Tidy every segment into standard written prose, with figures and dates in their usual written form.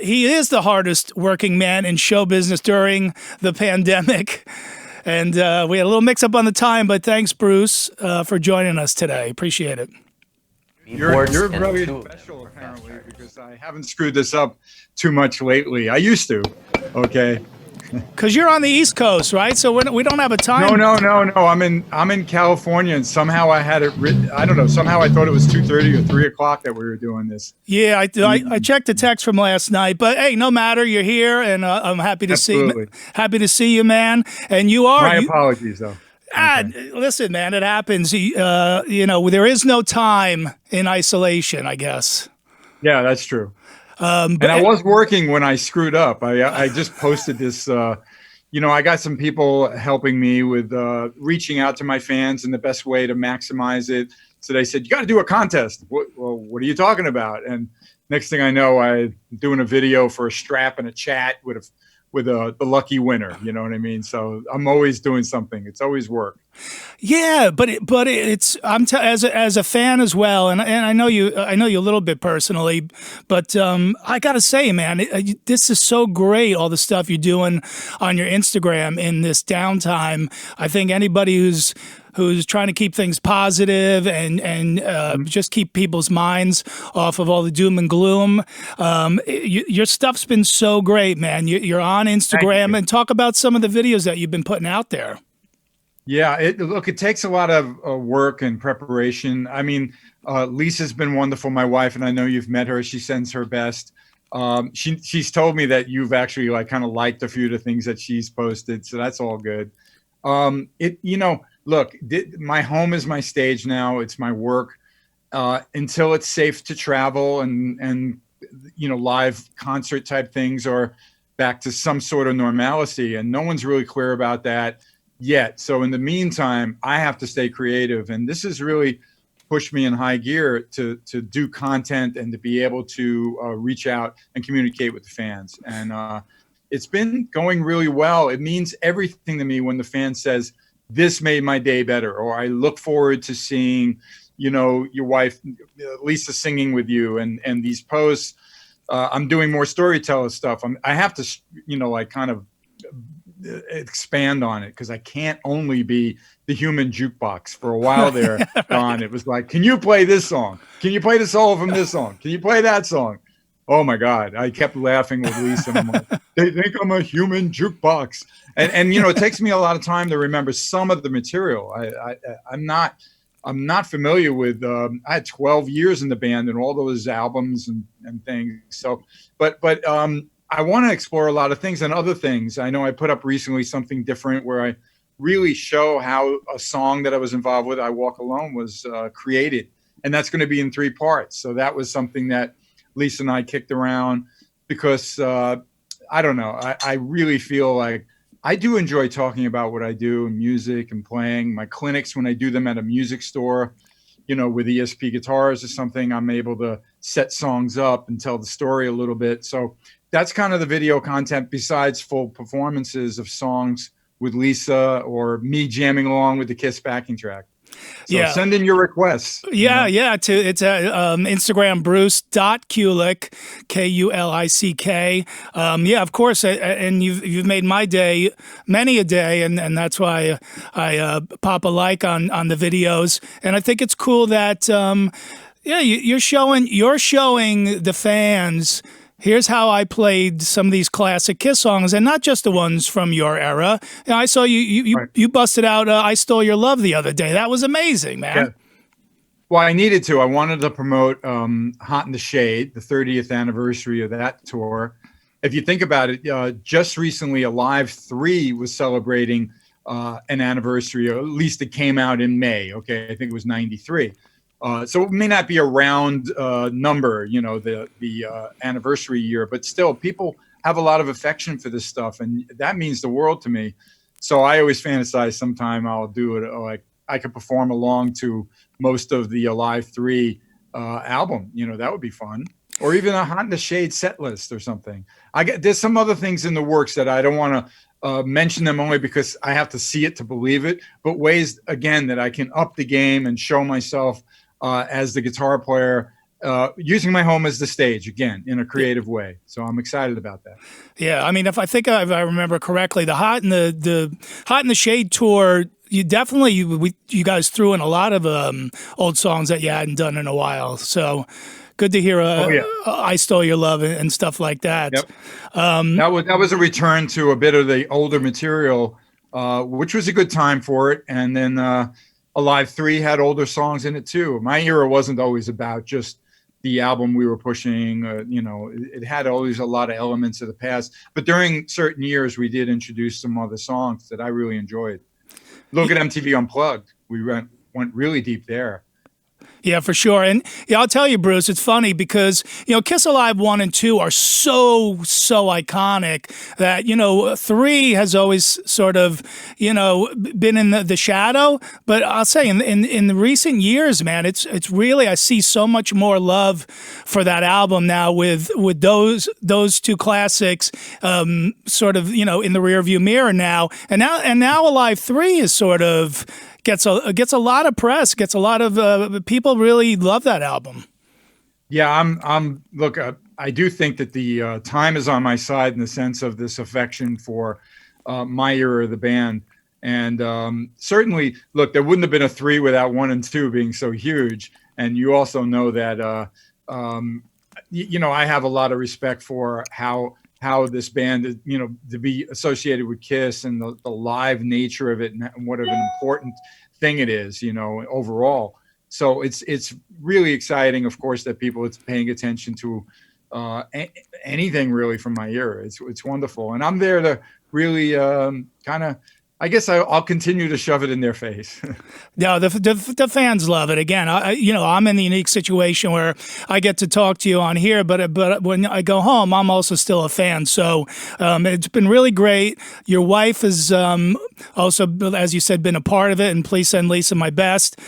he is the hardest working man in show business during the pandemic. And we had a little mix up on the time, but thanks, Bruce, for joining us today. Appreciate it. You're very special, apparently, because I haven't screwed this up too much lately. I used to, okay? Because you're on the East Coast, right? So we don't have a time. No. I'm in California, and somehow I had it written. I don't know. Somehow I thought it was 2:30 or 3 o'clock that we were doing this. Yeah, I checked the text from last night, but hey, no matter. You're here, and I'm happy to see you, man. And you are. My apologies, though. Okay. Listen, man, it happens. There is no time in isolation, I guess. Yeah, that's true. And I was working when I screwed up. I just posted this. I got some people helping me with reaching out to my fans and the best way to maximize it. So they said, you got to do a contest. What are you talking about? And next thing I know, I'm doing a video for a strap and a chat with the lucky winner. You know what I mean? So I'm always doing something. It's always work. Yeah, but it's as a fan as well, and I know you a little bit personally, but I gotta say, man, this is so great. All the stuff you're doing on your Instagram in this downtime. I think anybody who's trying to keep things positive and just keep people's minds off of all the doom and gloom. Your stuff's been so great, man. You're on Instagram, and talk about some of the videos that you've been putting out there. Yeah, it takes a lot of work and preparation. I mean, Lisa's been wonderful, my wife, and I know you've met her. She sends her best. She's told me that you've actually kind of liked a few of the things that she's posted, so that's all good. Look, my home is my stage now. It's my work until it's safe to travel and live concert type things or back to some sort of normalcy. And no one's really clear about that yet. So in the meantime, I have to stay creative. And this has really pushed me in high gear to do content and to be able to reach out and communicate with the fans. And it's been going really well. It means everything to me when the fan says, this made my day better, or I look forward to seeing, your wife, Lisa, singing with you, and these posts. I'm doing more storyteller stuff. I have to, kind of expand on it because I can't only be the human jukebox. For a while there, Don, it was like, can you play this song? Can you play the solo from this song? Can you play that song? Oh my God. I kept laughing with Lisa. I'm like, they think I'm a human jukebox. And it takes me a lot of time to remember some of the material. I'm not familiar with, I had 12 years in the band and all those albums and things. So, but I want to explore a lot of things and other things. I know I put up recently something different where I really show how a song that I was involved with, I Walk Alone, was created. And that's going to be in 3 parts. So that was something that Lisa and I kicked around because, I don't know, I really feel like I do enjoy talking about what I do in music and playing. My clinics, when I do them at a music store, with ESP guitars or something, I'm able to set songs up and tell the story a little bit. So that's kind of the video content besides full performances of songs with Lisa or me jamming along with the Kiss backing track. So send in your requests. Yeah. It's Instagram, Bruce.Kulick, Kulick. Of course. And you've made my day many a day. And that's why I pop a like on the videos. And I think it's cool that, you're showing the fans, here's how I played some of these classic Kiss songs, and not just the ones from your era. I saw you busted out I Stole Your Love the other day. That was amazing, man. Yeah. Well, I needed to. I wanted to promote Hot in the Shade, the 30th anniversary of that tour. If you think about it, just recently Alive 3 was celebrating an anniversary, or at least it came out in May. Okay, I think it was 93. So it may not be a round number, the anniversary year, but still people have a lot of affection for this stuff, and that means the world to me. So I always fantasize sometime I'll do it, like I could perform along to most of the Alive 3 album. That would be fun. Or even a Hot in the Shade set list or something. There's some other things in the works that I don't want to mention them only because I have to see it to believe it, but ways, again, that I can up the game and show myself as the guitar player using my home as the stage again in a creative way. So I'm excited about that. Yeah, I mean, if I remember correctly, the Hot in the Shade tour, you definitely you guys threw in a lot of old songs that you hadn't done in a while. So good to hear. Oh yeah, I Stole Your Love and stuff like that. yep. That was a return to a bit of the older material, which was a good time for it. And then Alive 3 had older songs in it too. My era wasn't always about just the album we were pushing. It had always a lot of elements of the past. But during certain years, we did introduce some other songs that I really enjoyed. Look at MTV Unplugged. We went really deep there. Yeah, for sure. And yeah, I'll tell you, Bruce, it's funny because, Kiss Alive 1 and 2 are so iconic that, 3 has always sort of, been in the shadow. But I'll say in the recent years, man, it's really, I see so much more love for that album now with those two classics sort of, in the rearview mirror now. And now Alive 3 is sort of gets a lot of press, gets a lot of people really love that album. Yeah, look, I do think that the time is on my side in the sense of this affection for my era of the band. And certainly, look, there wouldn't have been a 3 without 1 and 2 being so huge. And you also know that, I have a lot of respect for how this band, to be associated with Kiss and the live nature of it and what an important thing it is, overall. So it's really exciting, of course, that people are paying attention to anything really from my era. It's wonderful. And I'm there to really kind of, I guess I'll continue to shove it in their face. No, the fans love it. Again, I'm in the unique situation where I get to talk to you on here, but when I go home, I'm also still a fan. So it's been really great. Your wife has also, as you said, been a part of it, and please send Lisa my best.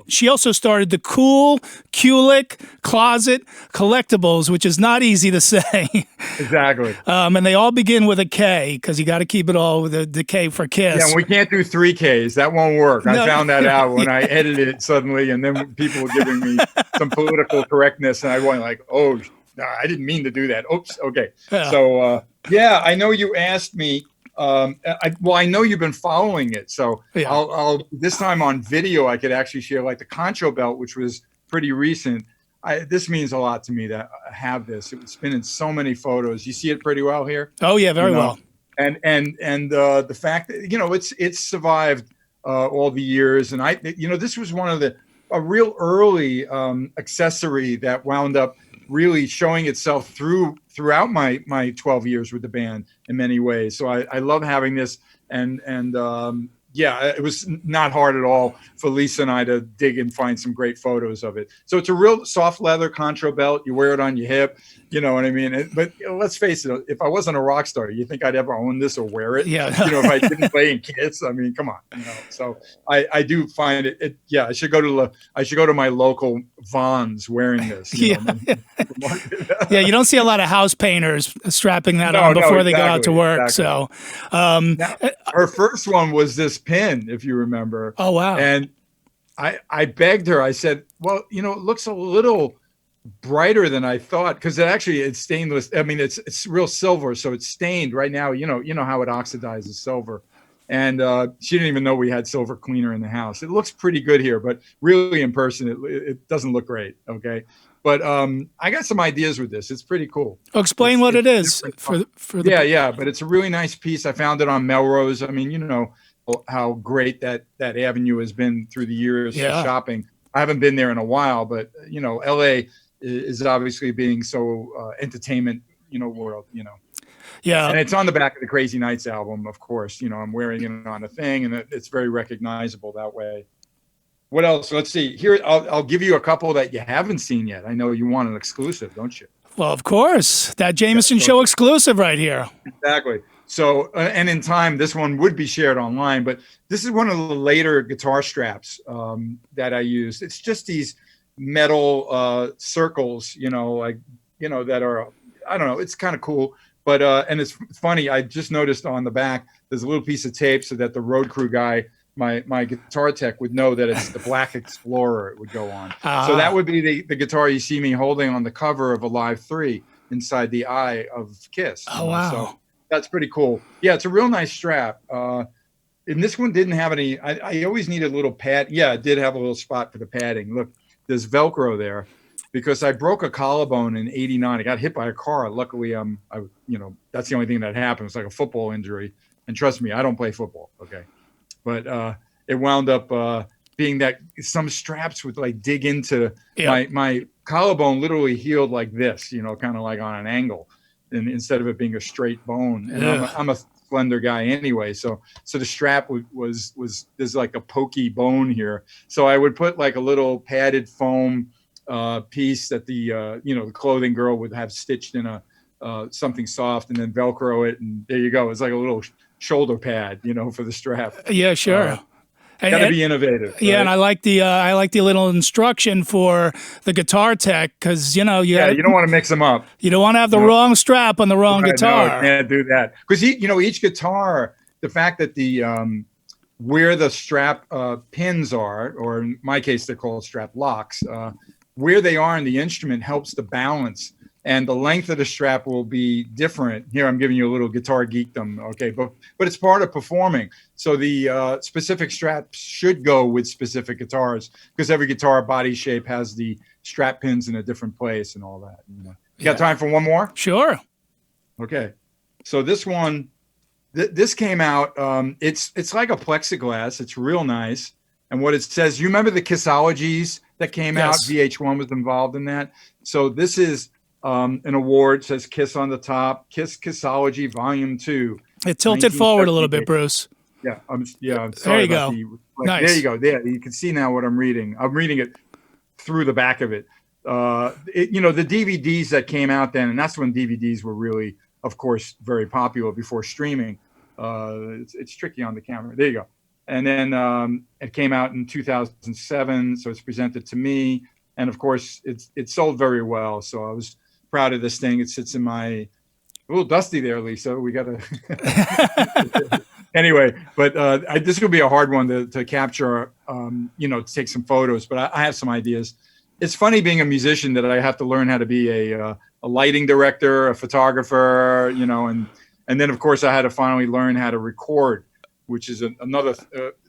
She also started the Cool Kulick Closet Collectibles, which is not easy to say. Exactly. And they all begin with a K because you got to keep it all with the K for Kiss. Yeah, we can't do 3 Ks. That won't work. No. I found that out when I edited it suddenly, and then people were giving me some political correctness, and I went like, "Oh, no, I didn't mean to do that." Oops. Okay. Yeah. So, I know you asked me. I know you've been following it, so yeah. I'll this time on video I could actually share like the Concho belt, which was pretty recent. This means a lot to me that I have this. It's been in so many photos. You see it pretty well here. Oh yeah, very well. And the fact that it's survived all the years, and this was one of a real early accessory that wound up really showing itself throughout my 12 years with the band in many ways. So I love having this, and it was not hard at all for Lisa and I to dig and find some great photos of it. So it's a real soft leather Contro belt. You wear it on your hip. You know what I mean? But let's face it, if I wasn't a rock star, you think I'd ever own this or wear it? Yeah. If I didn't play in Kiss, I mean, come on. So I do find it. I should go to my local Vons wearing this. Yeah, you don't see a lot of house painters strapping that on before they go out to work. Exactly. So, now, her first one was this pin, if you remember. Oh wow! And I begged her. I said, "Well, it looks a little brighter than I thought because it's stainless. I mean, it's real silver, so it's stained right now. You know how it oxidizes silver." And she didn't even know we had silver cleaner in the house. It looks pretty good here, but really in person, it doesn't look great. Okay. But I got some ideas with this. It's pretty cool. Explain what it is for the Yeah. But it's a really nice piece. I found it on Melrose. I mean, how great that avenue has been through the years of shopping. I haven't been there in a while, but LA is obviously being so entertainment, world, Yeah. And it's on the back of the Crazy Nights album, of course. I'm wearing it on a thing, and it's very recognizable that way. What else? Let's see. Here, I'll give you a couple that you haven't seen yet. I know you want an exclusive, don't you? Well, of course. That Jamieson show exclusive right here. Exactly. So, and in time, this one would be shared online, but this is one of the later guitar straps that I used. It's just these metal circles, that are, I don't know, it's kind of cool. But, and it's funny, I just noticed on the back, there's a little piece of tape so that the road crew guy my guitar tech would know that it's the Black Explorer it would go on. So Ah. that would be the guitar you see me holding on the cover of Alive 3 inside the eye of Kiss. Oh, wow. So that's pretty cool. Yeah, it's a real nice strap. And this one didn't have any. I always needed a little pad. Yeah, it did have a little spot for the padding. Look, there's Velcro there because I broke a collarbone in '89. I got hit by a car. Luckily, that's the only thing that happened. It's like a football injury. And trust me, I don't play football. Okay, but it wound up being that some straps would like dig into my collarbone. Literally healed like this, kind of like on an angle, and instead of it being a straight bone. And I'm a slender guy anyway, so the strap was there's like a pokey bone here, so I would put like a little padded foam piece that the clothing girl would have stitched in a something soft, and then Velcro it, and there you go. It's like a little shoulder pad, for the strap. Yeah, sure. Got to be innovative. Yeah, right? and I like the little instruction for the guitar tech because you don't want to mix them up. You don't want to have the wrong strap on the wrong guitar. No, can't do that because each guitar, the fact that the where the strap pins are, or in my case they're called strap locks, where they are in the instrument helps the balance. And the length of the strap will be different. Here, I'm giving you a little guitar geekdom, okay? But it's part of performing. So the specific straps should go with specific guitars because every guitar body shape has the strap pins in a different place and all that. You got time for one more? Sure. Okay. So this one, this came out. It's like a plexiglass. It's real nice. And what it says, you remember the Kissologies that came out? VH1 was involved in that. So this is an award, says Kiss on the top, Kissology Volume 2. It tilted forward a little bit, Bruce. Yeah, I'm sorry. There you go. Nice. There you go. There, you can see now what I'm reading. I'm reading it through the back of it. The DVDs that came out then, and that's when DVDs were really, of course, very popular before streaming. It's tricky on the camera. There you go. And then it came out in 2007, so it's presented to me. And of course, it sold very well. So I was proud of this thing. It sits in my, a little dusty there, Lisa. We got to, anyway, but this will be a hard one to capture, to take some photos, but I have some ideas. It's funny being a musician that I have to learn how to be a lighting director, a photographer, and then of course I had to finally learn how to record, which is another,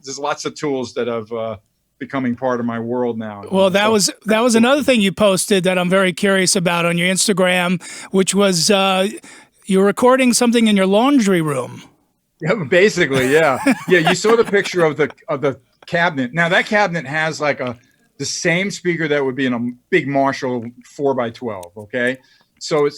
there's lots of tools that have, becoming part of my world now. Well, that was another thing you posted that I'm very curious about on your Instagram, which was you were recording something in your laundry room. Yeah, basically, yeah. You saw the picture of the cabinet. Now that cabinet has like the same speaker that would be in a big Marshall 4x12. Okay, so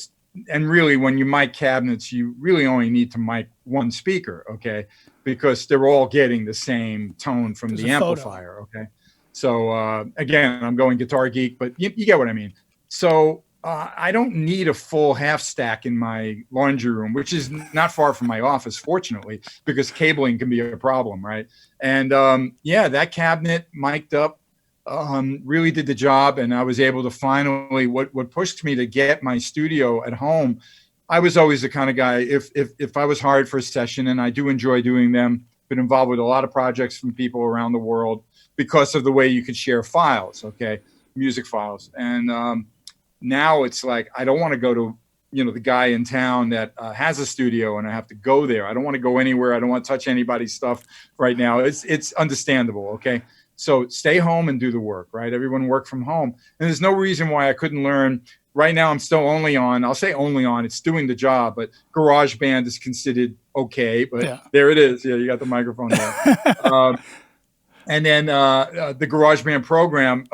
and really when you mic cabinets, you really only need to mic one speaker. Okay. Because they're all getting the same tone from the amplifier, okay? So, again, I'm going guitar geek, but you get what I mean. So I don't need a full half stack in my laundry room, which is not far from my office, fortunately, because cabling can be a problem, right? And, that cabinet mic'd up really did the job, and I was able to finally, what pushed me to get my studio at home. I was always the kind of guy, if I was hired for a session, and I do enjoy doing them, been involved with a lot of projects from people around the world because of the way you could share files, okay, music files. And now it's like, I don't want to go to, the guy in town that has a studio and I have to go there. I don't want to go anywhere. I don't want to touch anybody's stuff right now. It's understandable, okay? So stay home and do the work, right? Everyone work from home. And there's no reason why I couldn't learn. Right now, I'm still I'll say only on, it's doing the job, but GarageBand is considered okay, but There it is. Yeah, you got the microphone there. And then the GarageBand program,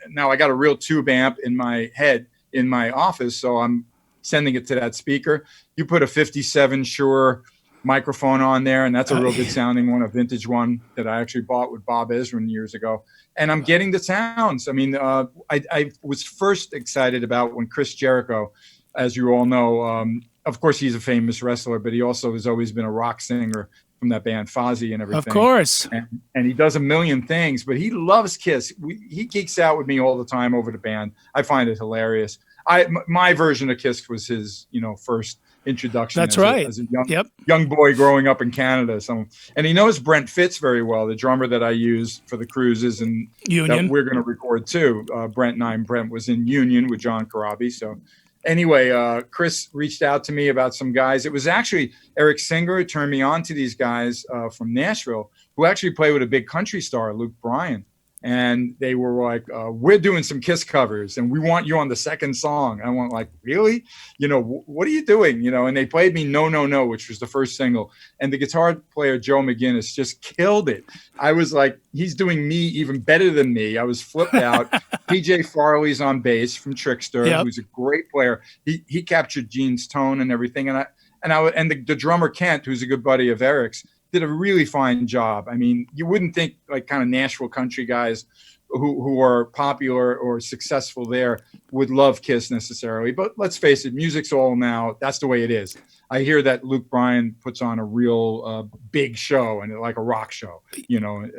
now I got a real tube amp in my head in my office, so I'm sending it to that speaker. You put a 57 Shure microphone on there, and that's a real good sounding one, a vintage one that I actually bought with Bob Ezrin years ago. And I'm getting the sounds. I mean, I was first excited about when Chris Jericho, as you all know, of course he's a famous wrestler, but he also has always been a rock singer from that band Fozzy and everything. Of course. And he does a million things, but he loves Kiss. He geeks out with me all the time over the band. I find it hilarious. my version of Kiss was his, first introduction. That's right. As a Yep. young boy growing up in Canada. So, and he knows Brent Fitz very well, the drummer that I use for the cruises and Union. that we're going to record too. Brent was in Union with John Corabi. So anyway, Chris reached out to me about some guys. It was actually Eric Singer who turned me on to these guys from Nashville who actually play with a big country star, Luke Bryan. And they were like, we're doing some Kiss covers and we want you on the second song. And I went like, really? What are you doing? And they played me No, No, No, which was the first single. And the guitar player, Joe McGinnis, just killed it. I was like, he's doing me even better than me. I was flipped out. PJ Farley's on bass from Trickster, who's a great player. He captured Gene's tone and everything. And the drummer, Kent, who's a good buddy of Eric's, did a really fine job. I mean, you wouldn't think like kind of Nashville country guys who are popular or successful there would love Kiss necessarily. But let's face it, music's all now. That's the way it is. I hear that Luke Bryan puts on a real big show and like a rock show,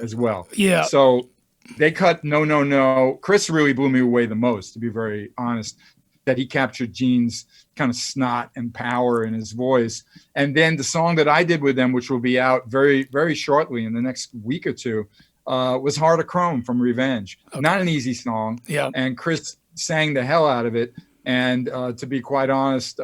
as well. Yeah. So they cut No, No, No. Chris really blew me away the most, to be very honest, that he captured Gene's kind of snot and power in his voice. And then the song that I did with them, which will be out very, very shortly in the next week or two, was Heart of Chrome from Revenge. Okay. Not an easy song. Yeah. And Chris sang the hell out of it. And to be quite honest,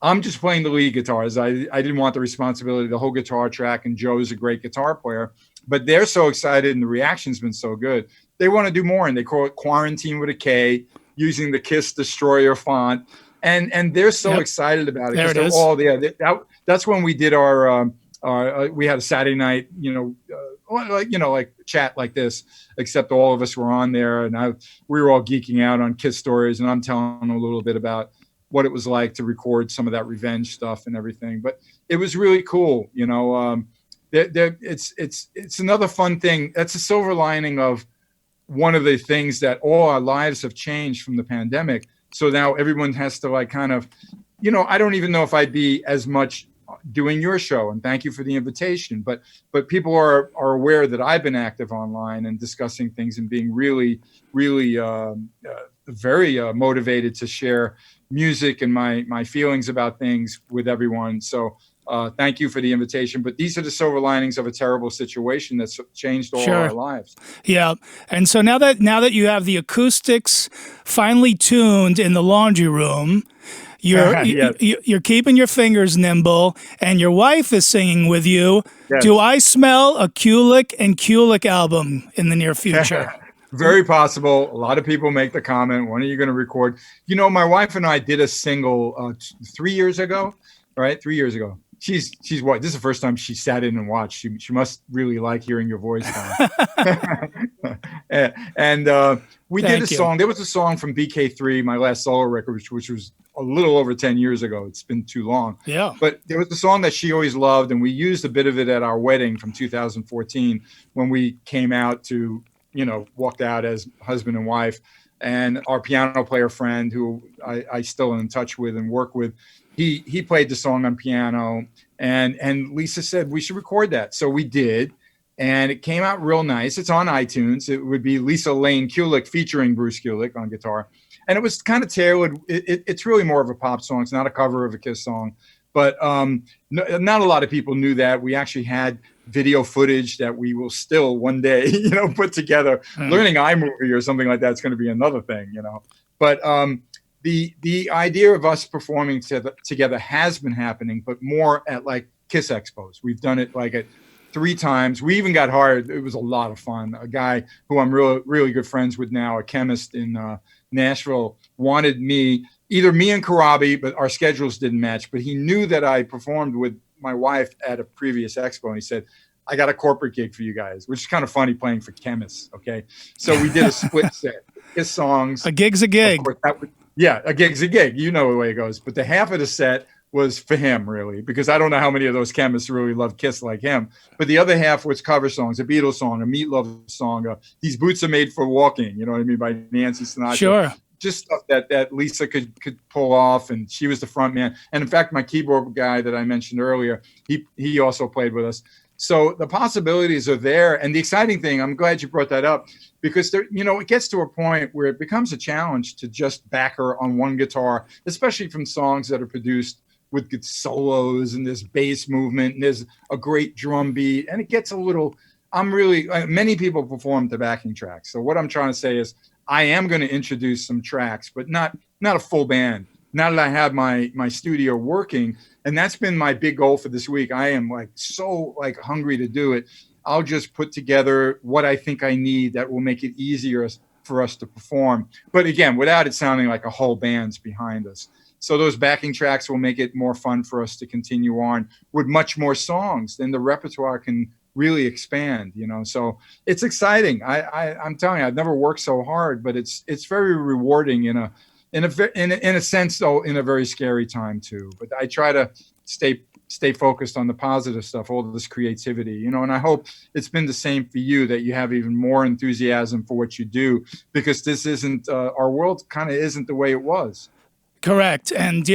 I'm just playing the lead guitars. I didn't want the responsibility of the whole guitar track, and Joe's a great guitar player. But they're so excited and the reaction's been so good. They want to do more, and they call it Quarantine with a K, using the Kiss Destroyer font, and they're so excited about it. There it is. All that's when we did our we had a Saturday night, like chat like this, except all of us were on there, and we were all geeking out on Kiss stories, and I'm telling them a little bit about what it was like to record some of that Revenge stuff and everything. But it was really cool, It's another fun thing. That's a silver lining of one of the things that all our lives have changed from the pandemic. So now everyone has to like kind of, I don't even know if I'd be as much doing your show, and thank you for the invitation, but people are aware that I've been active online and discussing things and being really, really very motivated to share music and my feelings about things with everyone. So thank you for the invitation. But these are the silver linings of a terrible situation that's changed all our lives. Yeah. And so now that you have the acoustics finally tuned in the laundry room, you're keeping your fingers nimble, and your wife is singing with you. Yes. Do I smell a Kulick and Kulick album in the near future? Very possible. A lot of people make the comment, when are you going to record? My wife and I did a single 3 years ago, right? 3 years ago. She's what? This is the first time she sat in and watched. She must really like hearing your voice. And we did a song. There was a song from BK3, my last solo record, which was a little over 10 years ago. It's been too long. Yeah. But there was a song that she always loved, and we used a bit of it at our wedding from 2014 when we came out to, walked out as husband and wife. And our piano player friend, who I still am in touch with and work with, he played the song on piano, and Lisa said we should record that. So we did, and it came out real nice. It's on iTunes. It would be Lisa Lane Kulick featuring Bruce Kulick on guitar. And it was kind of tailored. It's really more of a pop song. It's not a cover of a Kiss song. But not a lot of people knew that. We actually had video footage that we will still one day, put together. Learning iMovie or something like that is going to be another thing, But the idea of us performing together has been happening, but more at like Kiss Expos. We've done it like at 3 times. We even got hired. It was a lot of fun. A guy who I'm really good friends with now, a chemist in Nashville, wanted me and Corabi, but our schedules didn't match. But he knew that I performed with my wife at a previous expo, and he said, I got a corporate gig for you guys, which is kind of funny playing for chemists. Okay. So we did a split set, Kiss songs. A gig's a gig. A gig's a gig. You know the way it goes. But the half of the set was for him, really, because I don't know how many of those chemists really love Kiss like him. But the other half was cover songs, a Beatles song, a Meat Loaf song, These Boots Are Made for Walking, you know what I mean, by Nancy Sinatra. Sure. Just stuff that Lisa could pull off, and she was the front man. And in fact, my keyboard guy that I mentioned earlier, he also played with us. So the possibilities are there. And the exciting thing, I'm glad you brought that up, because there, it gets to a point where it becomes a challenge to just back her on one guitar, especially from songs that are produced with good solos and there's bass movement and there's a great drum beat. And it gets a little, many people perform the backing tracks. So what I'm trying to say is I am going to introduce some tracks, but not a full band. Now that I have my studio working, and that's been my big goal for this week. I am so hungry to do it. I'll just put together what I think I need that will make it easier for us to perform. But again, without it sounding like a whole band's behind us. So those backing tracks will make it more fun for us to continue on with much more songs. Then the repertoire can really expand, So it's exciting. I'm telling you, I've never worked so hard, but it's very rewarding in a sense, though, in a very scary time too. But I try to stay focused on the positive stuff, all of this creativity, and I hope it's been the same for you, that you have even more enthusiasm for what you do, because this isn't our world kind of isn't the way it was. Correct. And,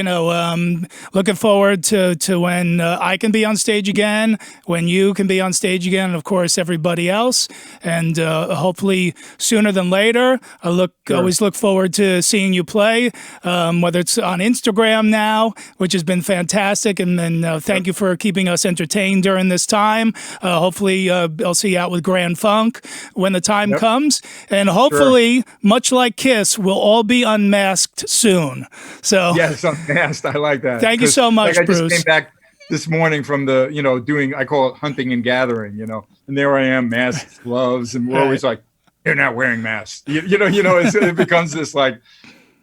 looking forward to when I can be on stage again, when you can be on stage again, and of course, everybody else. And hopefully sooner than later. Always look forward to seeing you play, whether it's on Instagram now, which has been fantastic. And then thank you for keeping us entertained during this time. Hopefully I'll see you out with Grand Funk when the time comes. And hopefully, much like Kiss, we'll all be unmasked soon. So yes, unmasked. I like that. Thank you so much, Bruce. I just came back this morning from the, doing, I call it hunting and gathering, and there I am, masks, gloves, and we're always like, they're not wearing masks. It becomes this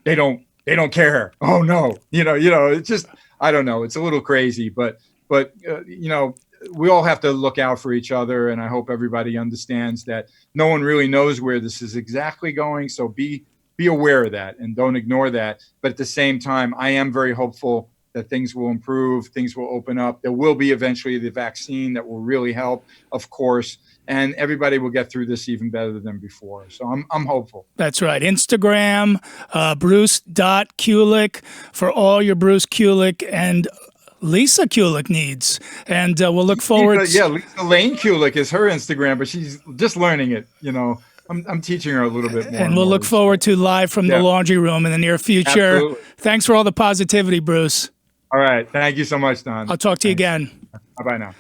they don't care. Oh no, it's just, I don't know. It's a little crazy, but we all have to look out for each other, and I hope everybody understands that no one really knows where this is exactly going. So be aware of that and don't ignore that. But at the same time, I am very hopeful that things will improve, things will open up. There will be eventually the vaccine that will really help, of course, and everybody will get through this even better than before. So I'm hopeful. That's right. Instagram, Bruce.Kulick for all your Bruce Kulick and Lisa Kulick needs. And we'll look forward. Lisa Lane Kulick is her Instagram, but she's just learning it, I'm teaching her a little bit more. And we'll look forward to Live from the Laundry Room in the near future. Absolutely. Thanks for all the positivity, Bruce. All right. Thank you so much, Don. I'll talk to you again. Bye-bye now.